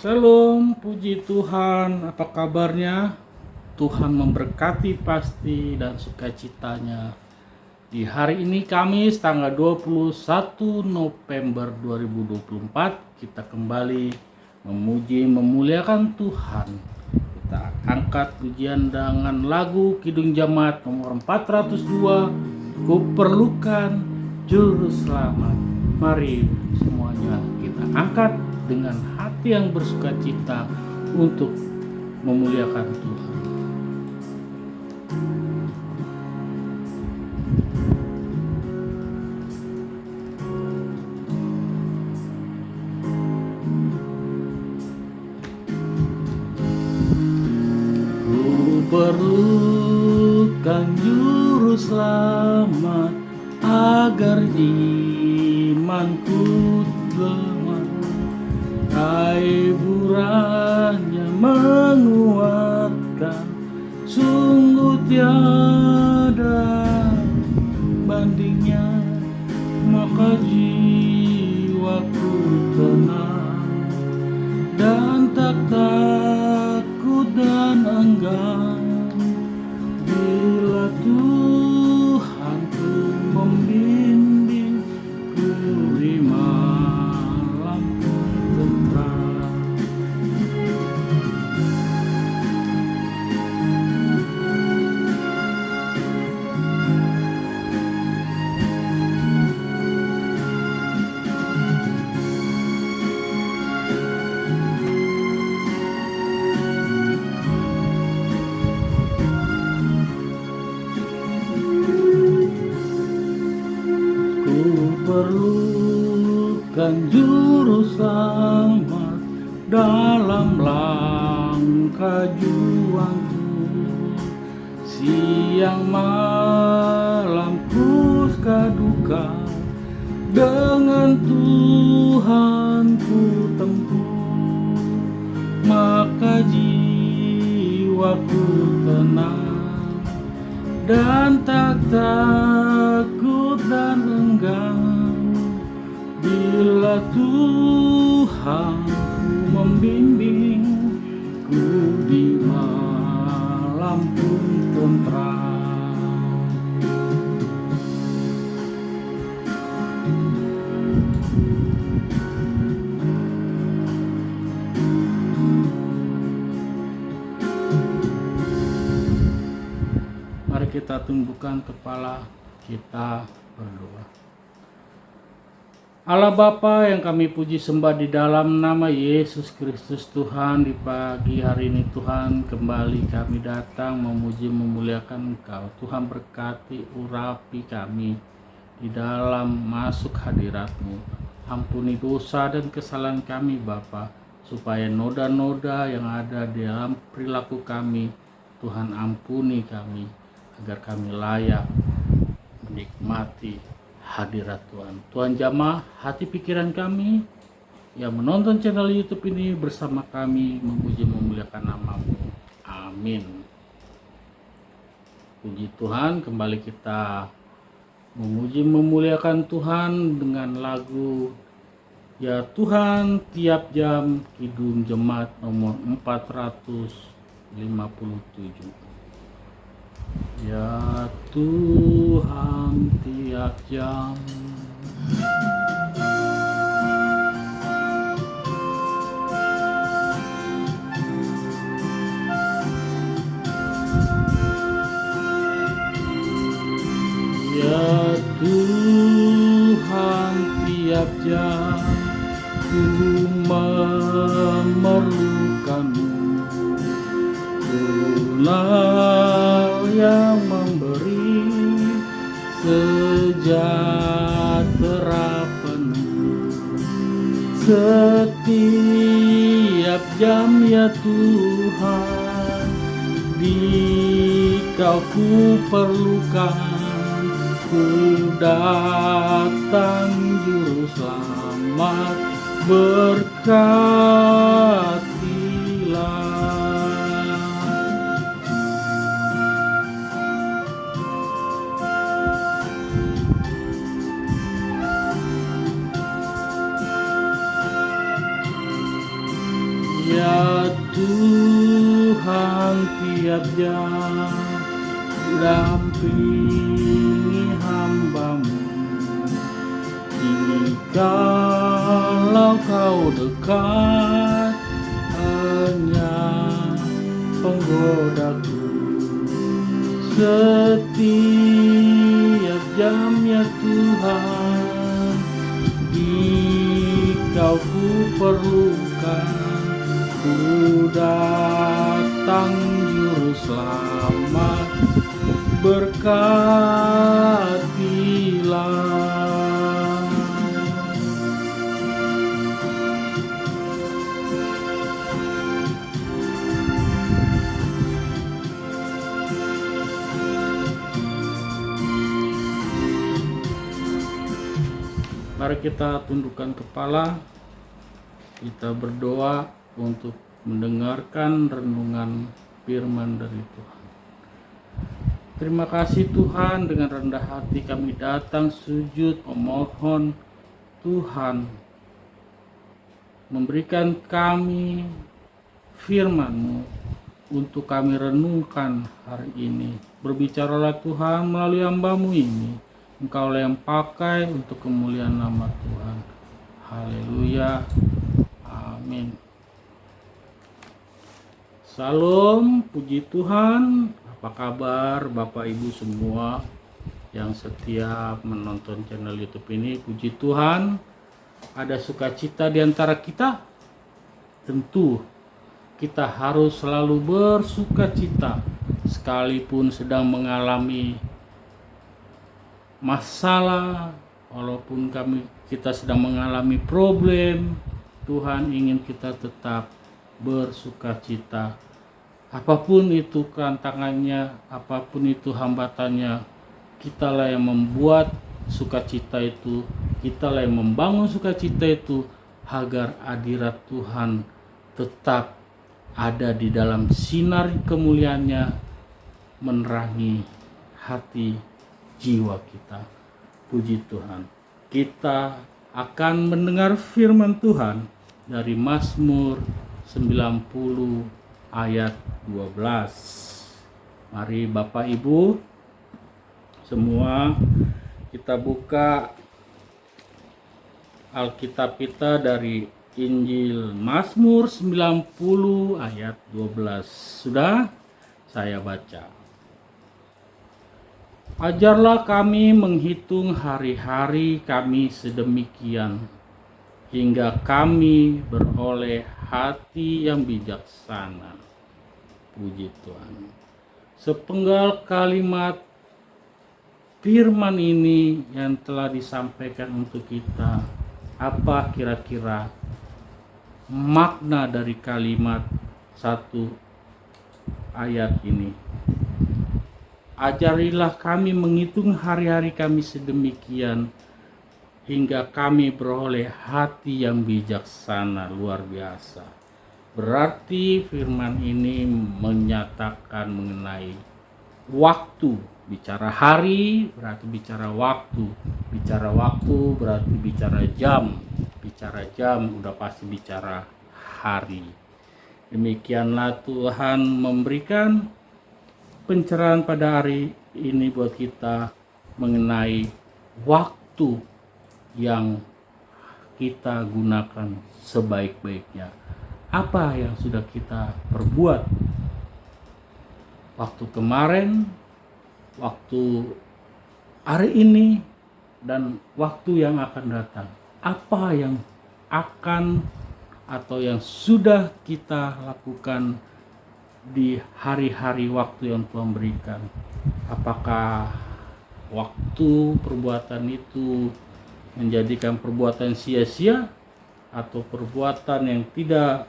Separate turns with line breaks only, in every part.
Shalom, puji Tuhan. Apa kabarnya? Tuhan memberkati pasti dan sukacitanya. Di hari ini Kamis tanggal 21 November 2024 kita kembali memuji memuliakan Tuhan. Kita angkat pujian dengan lagu Kidung Jemaat nomor 402, Kuperlukan Juru Selamat. Mari semuanya kita angkat dengan hati yang bersukacita untuk memuliakan Tuhan. Ku perlukan juru selamat agar imanku lemah. Hiburannya menguatkan, sungguh tiada bandingnya. Maka jiwaku tenang dan tak takut dan enggan bila Tuhanku membimbingku di malam tentram. Ku perlukan juru selamat dalam langkah juangku. Siang malam ku suka duka, dengan Tuhan ku tempuh. Maka jiwaku tenang dan tak takut dan enggan bila Tuhanku membimbingku di malam pun tentram. Mari kita tundukkan kepala, kita berdoa. Allah Bapa yang kami puji sembah di dalam nama Yesus Kristus Tuhan, di pagi hari ini Tuhan kembali kami datang memuji memuliakan Engkau. Tuhan berkati urapi kami di dalam masuk hadirat-Mu. Ampuni dosa dan kesalahan kami Bapa, supaya noda-noda yang ada di dalam perilaku kami Tuhan ampuni kami, agar kami layak menikmati hadirat Tuhan. Tuhan jamah hati pikiran kami yang menonton channel YouTube ini bersama kami memuji memuliakan nama-Mu. Amin. Puji Tuhan, kembali kita memuji memuliakan Tuhan dengan lagu Ya Tuhan Tiap Jam, Kidung Jemaat nomor 457. Ya Tuhan tiap jam, ya Tuhan tiap jam ku memerlukan-Mu. Tuhan yang memberi sejahtera penuh setiap jam, ya Tuhan, di Kau ku perlukan. Ku datang juru selamat, berkatilah. Ya Tuhan, tiap jam dampingi hamba-Mu. Kini kalau Kau dekat, hanya penggodaku setiap jam ya Tuhan. Dikau ku perlukan, ku datang juru selamat, berkatilah. Mari kita tundukkan kepala, kita berdoa untuk mendengarkan renungan firman dari Tuhan. Terima kasih Tuhan, dengan rendah hati kami datang sujud memohon Tuhan memberikan kami firman-Mu untuk kami renungkan hari ini. Berbicaralah Tuhan melalui hamba-Mu ini. Engkaulah yang pakai untuk kemuliaan nama Tuhan. Haleluya. Amin. Salam, puji Tuhan. Apa kabar Bapak Ibu semua yang setia menonton channel YouTube ini? Puji Tuhan, ada sukacita di antara kita. Tentu kita harus selalu bersukacita sekalipun sedang mengalami masalah, walaupun kita sedang mengalami problem. Tuhan ingin kita tetap bersukacita. Apapun itu tantangannya, apapun itu hambatannya, kitalah yang membuat sukacita itu, kitalah yang membangun sukacita itu, agar hadirat Tuhan tetap ada di dalam sinar kemuliaannya, menerangi hati jiwa kita. Puji Tuhan. Kita akan mendengar firman Tuhan dari Mazmur 90 ayat 12. Mari Bapak Ibu semua kita buka Alkitab kita dari Injil Mazmur 90 ayat 12. Sudah saya baca. Ajarlah kami menghitung hari-hari kami sedemikian, hingga kami beroleh hati yang bijaksana. Puji Tuhan. Sepenggal kalimat firman ini yang telah disampaikan untuk kita, apa kira-kira makna dari kalimat satu ayat ini? Ajarilah kami menghitung hari-hari kami sedemikian, hingga kami beroleh hati yang bijaksana. Luar biasa. Berarti firman ini menyatakan mengenai waktu. Bicara hari berarti bicara waktu. Bicara waktu berarti bicara jam. Bicara jam udah pasti bicara hari. Demikianlah Tuhan memberikan pencerahan pada hari ini buat kita mengenai waktu yang kita gunakan sebaik-baiknya. Apa yang sudah kita perbuat waktu kemarin, waktu hari ini, dan waktu yang akan datang. Apa yang akan atau yang sudah kita lakukan di hari-hari waktu yang Tuhan berikan. Apakah waktu perbuatan itu menjadikan perbuatan sia-sia atau perbuatan yang tidak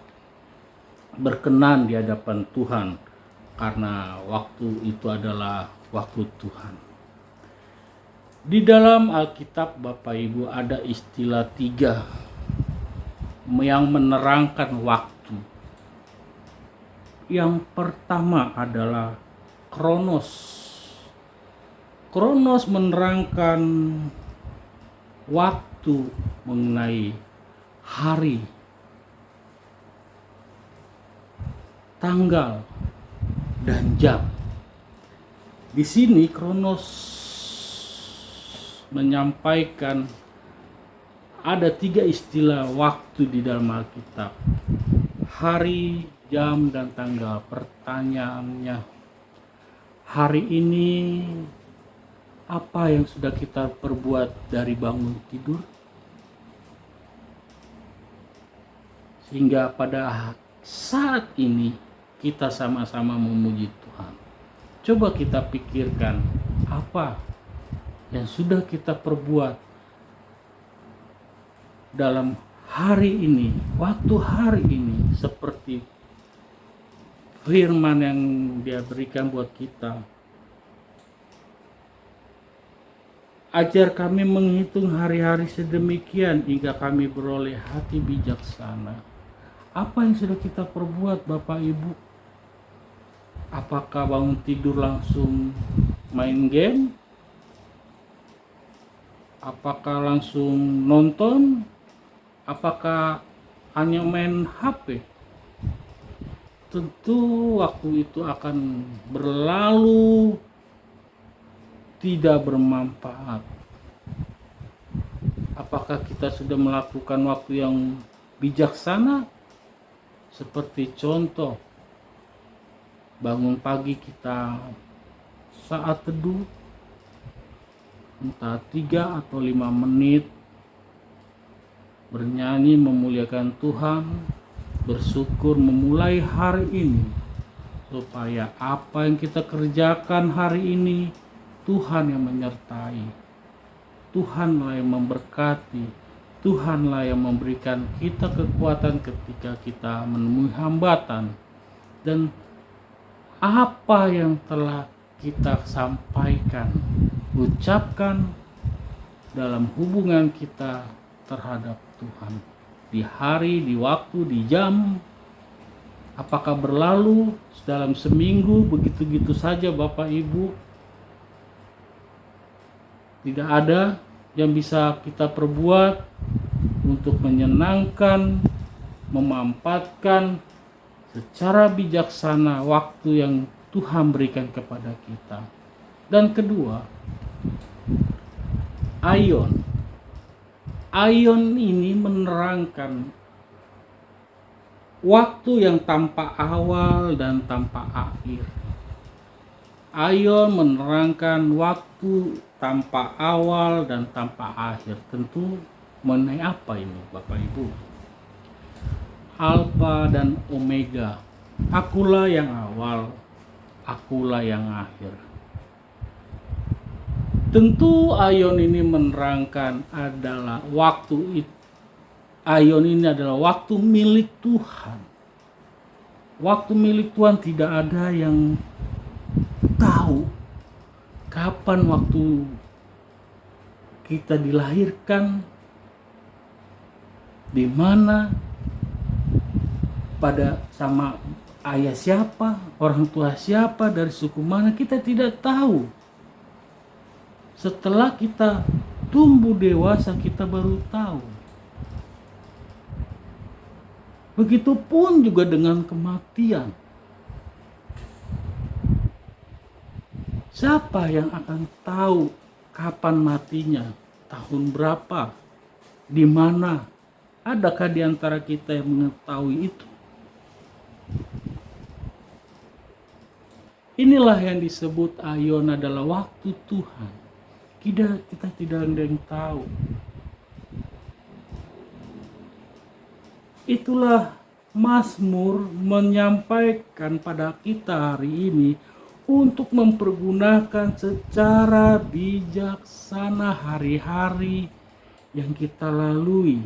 berkenan di hadapan Tuhan, karena waktu itu adalah waktu Tuhan. Di dalam Alkitab Bapak Ibu ada istilah 3 yang menerangkan waktu. Yang pertama adalah Kronos. Kronos menerangkan waktu mengenai hari. tanggal, dan jam. Di sini Kronos menyampaikan ada 3 istilah waktu di dalam Alkitab: hari, jam, dan tanggal. Pertanyaannya, hari ini apa yang sudah kita perbuat dari bangun tidur sehingga pada saat ini kita sama-sama memuji Tuhan? Coba kita pikirkan apa yang sudah kita perbuat dalam hari ini, waktu hari ini, seperti firman yang Dia berikan buat kita. Ajar kami menghitung hari-hari sedemikian hingga kami beroleh hati bijaksana. Apa yang sudah kita perbuat, Bapak Ibu? Apakah bangun tidur langsung main game? Apakah langsung nonton? Apakah hanya main HP? Tentu waktu itu akan berlalu tidak bermanfaat. Apakah kita sudah melakukan waktu yang bijaksana? Seperti contoh, bangun pagi kita saat teduh, entah 3 atau 5 menit, bernyanyi memuliakan Tuhan, bersyukur memulai hari ini, supaya apa yang kita kerjakan hari ini Tuhan yang menyertai, Tuhanlah yang memberkati, Tuhanlah yang memberikan kita kekuatan ketika kita menemui hambatan. Dan apa yang telah kita sampaikan, ucapkan dalam hubungan kita terhadap Tuhan di hari, di waktu, di jam, apakah berlalu dalam seminggu begitu-gitu saja, Bapak Ibu? Tidak ada yang bisa kita perbuat untuk menyenangkan, memanfaatkan secara bijaksana waktu yang Tuhan berikan kepada kita. Dan kedua, Aion. Aion ini menerangkan waktu yang tanpa awal dan tanpa akhir. Aion menerangkan waktu tanpa awal dan tanpa akhir. Tentu mengenai apa ini, Bapak Ibu? Alfa dan Omega. Akulah yang awal, akulah yang akhir. Tentu Aion ini menerangkan adalah waktu itu. Aion ini adalah waktu milik Tuhan. Waktu milik Tuhan, tidak ada yang tahu kapan waktu kita dilahirkan, di mana, pada sama ayah siapa, orang tua siapa, dari suku mana, kita tidak tahu. Setelah kita tumbuh dewasa, kita baru tahu. Begitupun juga dengan kematian. Siapa yang akan tahu kapan matinya, tahun berapa, di mana? Adakah di antara kita yang mengetahui itu? Inilah yang disebut Aion adalah waktu Tuhan. Kita tidak ada yang tahu. Itulah Mazmur menyampaikan pada kita hari ini untuk mempergunakan secara bijaksana hari-hari yang kita lalui,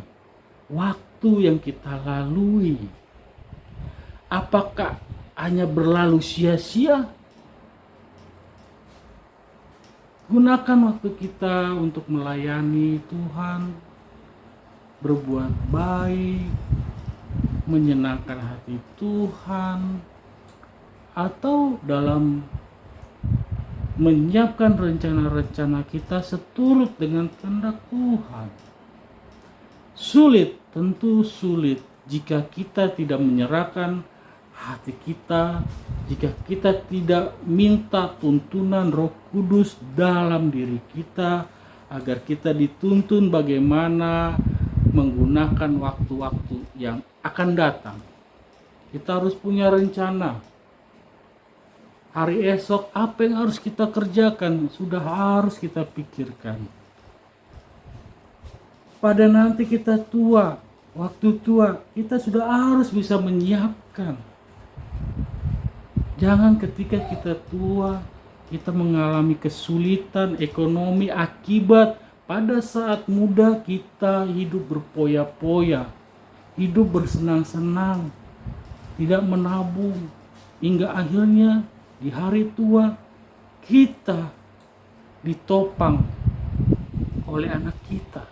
waktu yang kita lalui. Apakah hanya berlalu sia-sia? Gunakan waktu kita untuk melayani Tuhan, berbuat baik, menyenangkan hati Tuhan, atau dalam menyiapkan rencana-rencana kita seturut dengan kehendak Tuhan. Sulit, tentu sulit jika kita tidak menyerahkan hati kita jika kita tidak minta tuntunan Roh Kudus dalam diri kita, agar kita dituntun bagaimana menggunakan waktu-waktu yang akan datang. Kita harus punya rencana. Hari esok apa yang harus kita kerjakan, sudah harus kita pikirkan. Pada nanti kita tua, waktu tua, kita sudah harus bisa menyiapkan. Jangan ketika kita tua, kita mengalami kesulitan ekonomi akibat pada saat muda kita hidup berpoya-poya, hidup bersenang-senang, tidak menabung, hingga akhirnya di hari tua kita ditopang oleh anak kita,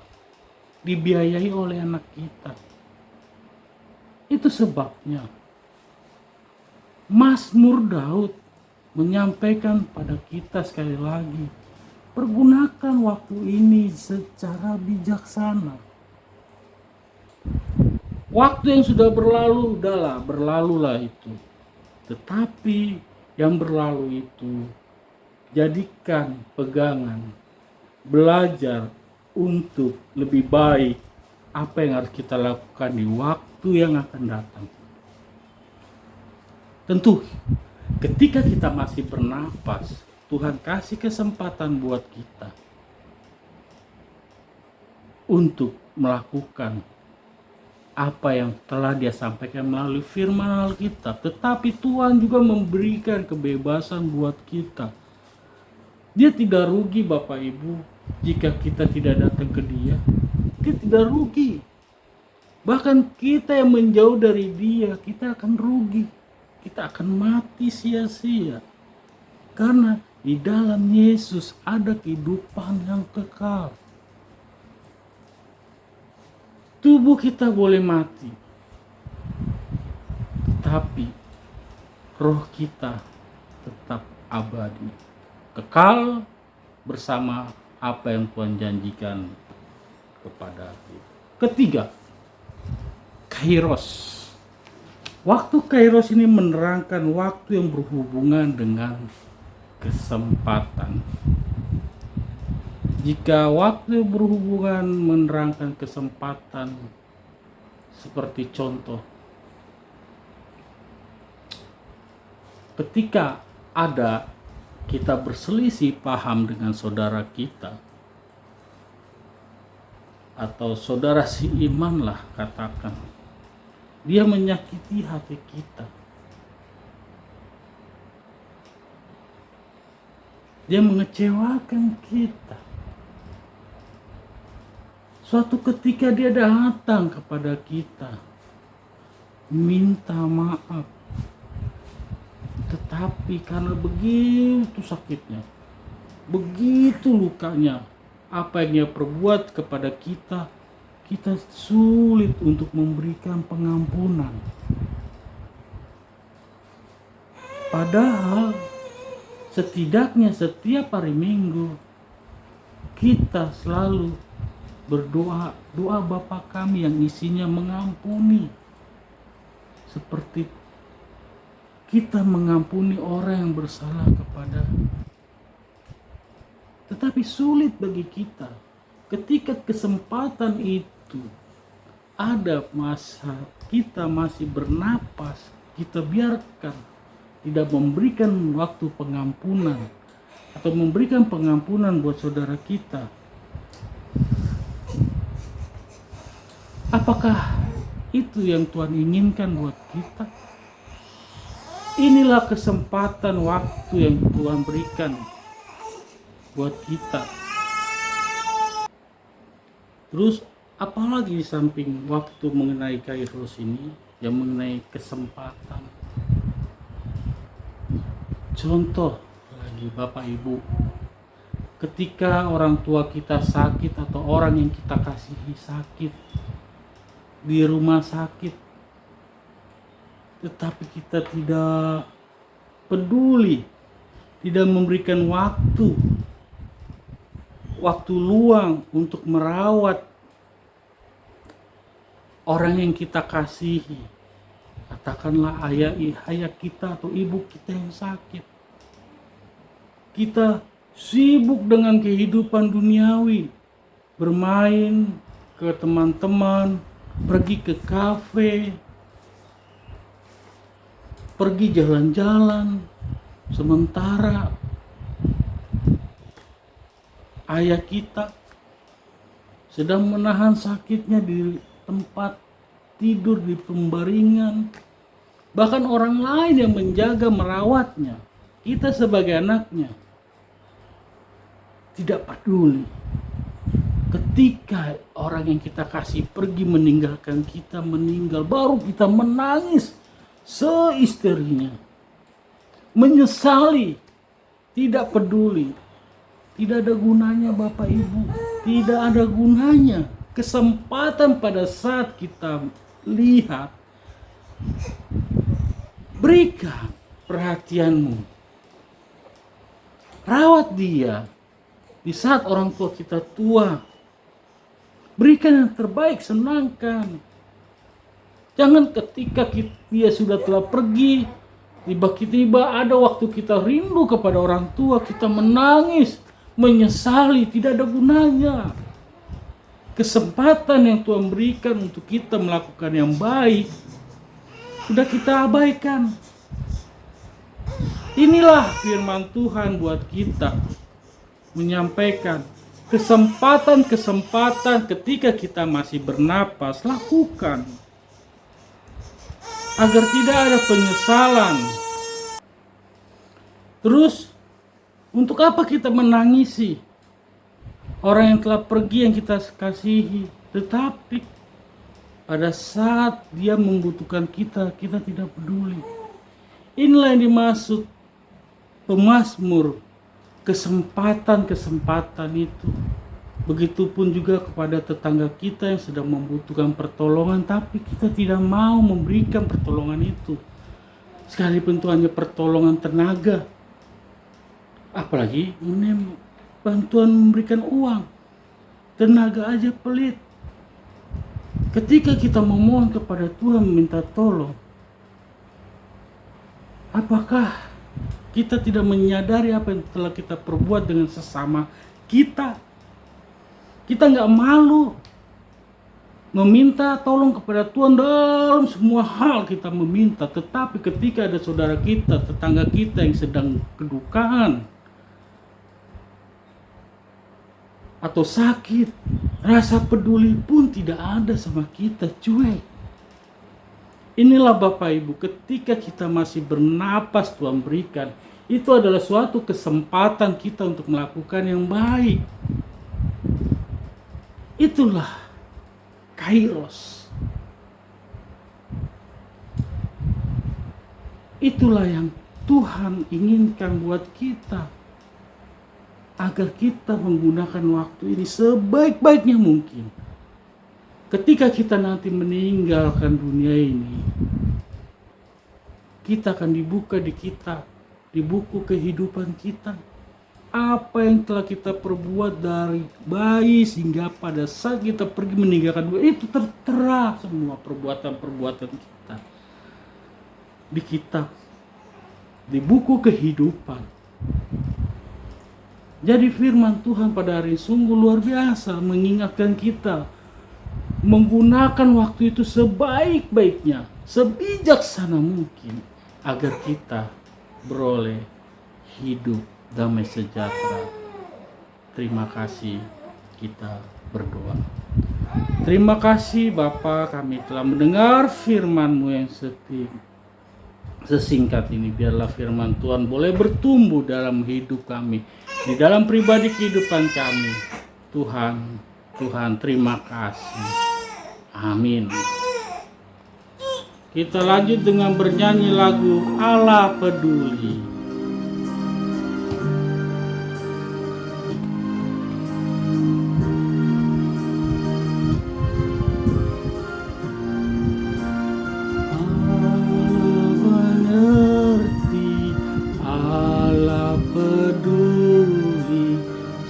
dibiayai oleh anak kita. Itu sebabnya Mazmur Daud menyampaikan pada kita sekali lagi, pergunakan waktu ini secara bijaksana. Waktu yang sudah berlalu, udahlah, berlalulah itu. Tetapi yang berlalu itu jadikan pegangan, belajar untuk lebih baik apa yang harus kita lakukan di waktu yang akan datang. Tentu ketika kita masih bernapas, Tuhan kasih kesempatan buat kita untuk melakukan apa yang telah Dia sampaikan melalui firman Alkitab. Tetapi Tuhan juga memberikan kebebasan buat kita. Dia tidak rugi Bapak Ibu jika kita tidak datang ke Dia. Dia tidak rugi. Bahkan kita yang menjauh dari Dia, kita akan rugi. Kita akan mati sia-sia. Karena di dalam Yesus ada kehidupan yang kekal. Tubuh kita boleh mati, tetapi roh kita tetap abadi, kekal bersama apa yang Tuhan janjikan kepada kita. Ketiga, Kairos. Waktu Kairos ini menerangkan waktu yang berhubungan dengan kesempatan. Jika waktu berhubungan menerangkan kesempatan, seperti contoh, ketika ada kita berselisih paham dengan saudara kita, atau saudara seiman lah katakan, dia menyakiti hati kita, dia mengecewakan kita. Suatu ketika dia datang kepada kita, minta maaf. Tetapi karena begitu sakitnya, begitu lukanya, apa yang dia perbuat kepada kita, kita sulit untuk memberikan pengampunan. Padahal setidaknya setiap hari Minggu kita selalu berdoa, doa Bapa kami yang isinya mengampuni, seperti kita mengampuni orang yang bersalah kepada. Tetapi sulit bagi kita ketika kesempatan itu ada, masa kita masih bernapas, kita biarkan, tidak memberikan waktu pengampunan atau memberikan pengampunan buat saudara kita. Apakah itu yang Tuhan inginkan buat kita? Inilah kesempatan waktu yang Tuhan berikan buat kita. Terus apalagi di samping waktu mengenai Kairos ini, yang mengenai kesempatan. Contoh lagi Bapak Ibu, ketika orang tua kita sakit atau orang yang kita kasihi sakit di rumah sakit, tetapi kita tidak peduli, tidak memberikan waktu luang untuk merawat orang yang kita kasihi. Katakanlah ayah kita atau ibu kita yang sakit. Kita sibuk dengan kehidupan duniawi, bermain ke teman-teman, pergi ke kafe, pergi jalan-jalan, sementara ayah kita sedang menahan sakitnya di tempat tidur, di pembaringan. Bahkan orang lain yang menjaga, merawatnya. Kita sebagai anaknya tidak peduli. Ketika orang yang kita kasih pergi meninggalkan kita, meninggal, baru kita menangis seisterinya, menyesali, tidak peduli. Tidak ada gunanya Bapak Ibu, tidak ada gunanya. Kesempatan pada saat kita lihat, berikan perhatianmu, rawat dia. Di saat orang tua kita tua, berikan yang terbaik, senangkan. Jangan ketika dia sudah telah pergi, tiba-tiba ada waktu kita rindu kepada orang tua, kita menangis, menyesali, tidak ada gunanya. Kesempatan yang Tuhan berikan untuk kita melakukan yang baik, sudah kita abaikan. Inilah firman Tuhan buat kita, menyampaikan kesempatan-kesempatan ketika kita masih bernapas, lakukan. Agar tidak ada penyesalan. Terus, untuk apa kita menangisi orang yang telah pergi, yang kita kasihi, tetapi pada saat dia membutuhkan kita, kita tidak peduli. Inilah yang dimaksud pemazmur, kesempatan-kesempatan itu. Begitupun juga kepada tetangga kita yang sedang membutuhkan pertolongan, tapi kita tidak mau memberikan pertolongan itu. Sekalipun itu hanya pertolongan tenaga, apalagi bantuan memberikan uang. Tenaga aja pelit. Ketika kita memohon kepada Tuhan meminta tolong, apakah kita tidak menyadari apa yang telah kita perbuat dengan sesama kita? Kita nggak malu meminta tolong kepada Tuhan dalam semua hal, kita meminta. Tetapi ketika ada saudara kita, tetangga kita yang sedang kedukaan atau sakit, rasa peduli pun tidak ada sama kita, cuek. Inilah Bapak Ibu, ketika kita masih bernapas Tuhan berikan, itu adalah suatu kesempatan kita untuk melakukan yang baik. Itulah kairos. Itulah yang Tuhan inginkan buat kita, agar kita menggunakan waktu ini sebaik-baiknya mungkin. Ketika kita nanti meninggalkan dunia ini, kita akan dibuka di kitab, di buku kehidupan kita, apa yang telah kita perbuat dari bayi sehingga pada saat kita pergi meninggalkan dunia, itu tertera semua perbuatan-perbuatan kita di kitab, di buku kehidupan. Jadi firman Tuhan pada hari ini sungguh luar biasa, mengingatkan kita menggunakan waktu itu sebaik-baiknya, sebijaksana mungkin, agar kita beroleh hidup damai sejahtera. Terima kasih, kita berdoa. Terima kasih Bapa, kami telah mendengar firman-Mu yang sesingkat ini. Biarlah firman Tuhan boleh bertumbuh dalam hidup kami, di dalam pribadi kehidupan kami. Tuhan, terima kasih. Amin. Kita lanjut dengan bernyanyi lagu Allah Peduli.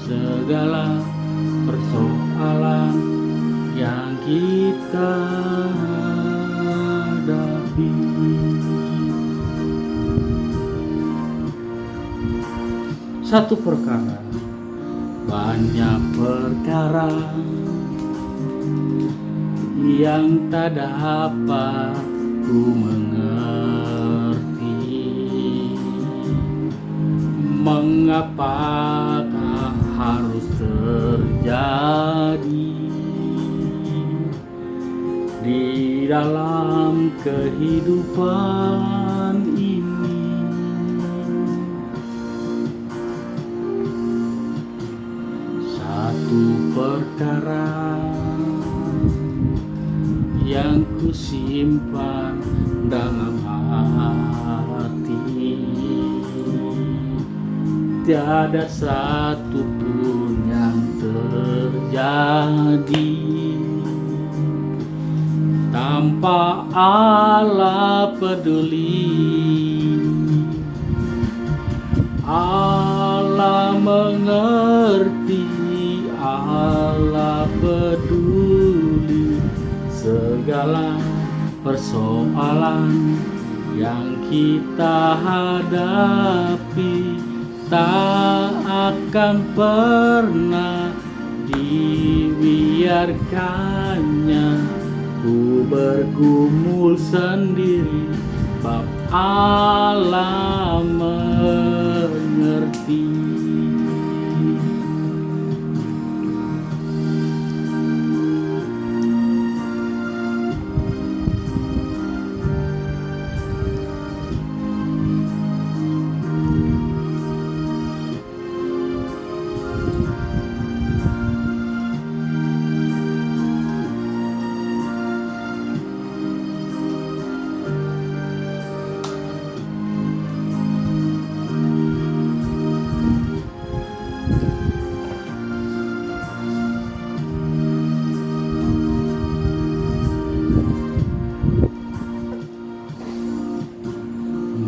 Segala persoalan yang kita hadapi, satu perkara, banyak perkara yang tak dapat ku mengerti. Mengapakah harus terjadi di dalam kehidupan ini? Satu perkara yang ku simpan dalam hati, tiada satu pun yang terjadi tanpa Allah peduli. Allah mengerti, Allah peduli segala persoalan yang kita hadapi. Tak akan pernah dibiarkannya ku bergumul sendiri, sebab Allah mengerti.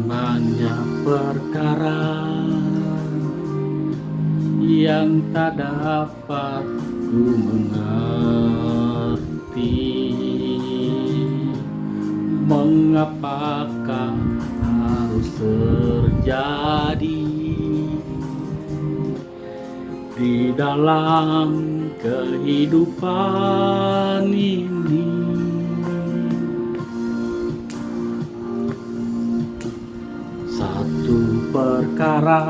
Banyak perkara yang tak dapat ku mengerti. Mengapakah harus terjadi di dalam kehidupan ini? Satu perkara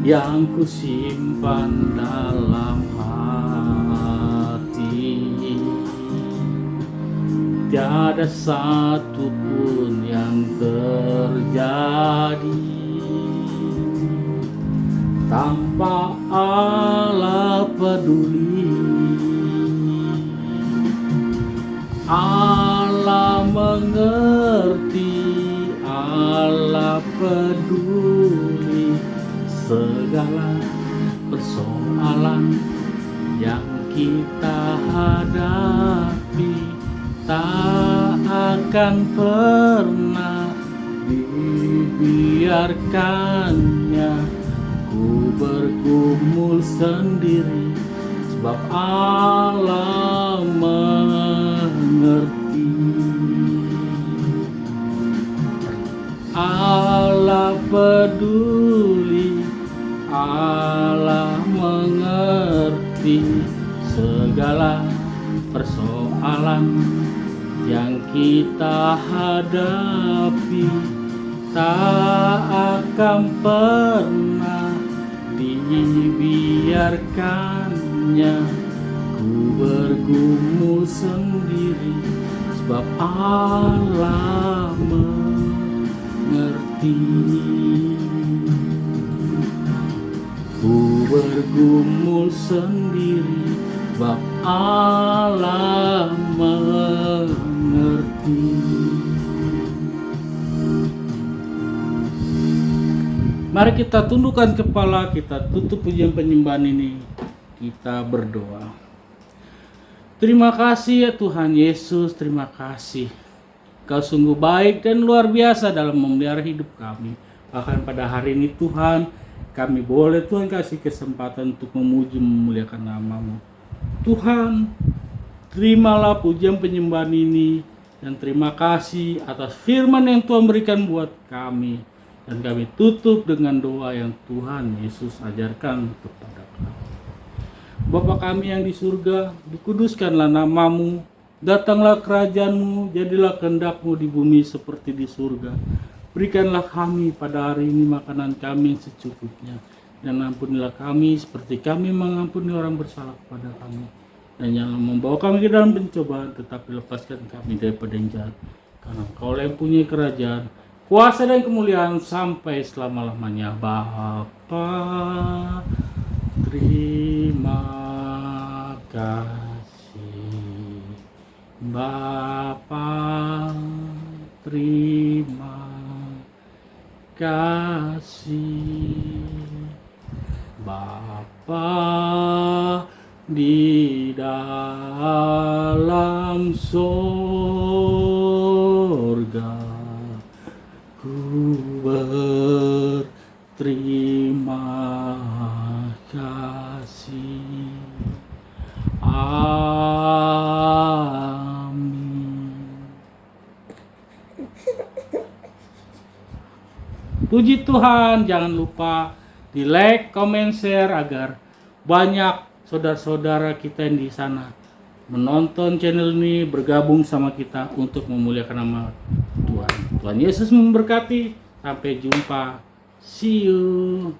yang ku simpan dalam hati, tiada satu pun yang terjadi tanpa Allah peduli. Allah mengerti, Allah peduli segala persoalan yang kita hadapi. Tak akan pernah dibiarkannya ku bergumul sendiri, sebab Allah mengerti. Allah peduli, Allah mengerti segala persoalan yang kita hadapi. Tak akan pernah dibiarkannya ku bergumul sendiri, sebab Allah mengerti. Ku bergumul sendiri, sebab Allah mengerti. Mari kita tundukkan kepala, kita tutup pujian penyembahan ini, kita berdoa. Terima kasih ya Tuhan Yesus, terima kasih. Kau sungguh baik dan luar biasa dalam memelihara hidup kami. Bahkan pada hari ini Tuhan, kami boleh Tuhan kasih kesempatan untuk memuji memuliakan nama-Mu. Tuhan, terimalah pujian penyembahan ini dan terima kasih atas firman yang Tuhan berikan buat kami. Dan kami tutup dengan doa yang Tuhan Yesus ajarkan kepada kami. Bapa kami yang di surga, dikuduskanlah namamu, datanglah kerajaanmu, jadilah kehendak-Mu di bumi seperti di surga. Berikanlah kami pada hari ini makanan kami yang secukupnya, dan ampunilah kami seperti kami mengampuni orang bersalah kepada kami. Dan jangan membawa kami ke dalam pencobaan, tetapi lepaskan kami daripada yang jahat. Karena Engkau yang punya kerajaan, kuasa dan kemuliaan sampai selama-lamanya. Bapa, terima kasih. Bapa, terima kasih. Bapa di dalam sorga, ku berterima kasih. Amin. Puji Tuhan, jangan lupa di like, comment, share agar banyak saudara-saudara kita yang di sana menonton channel ini, bergabung sama kita untuk memuliakan nama Tuhan. Tuhan Yesus memberkati. Sampai jumpa. See you.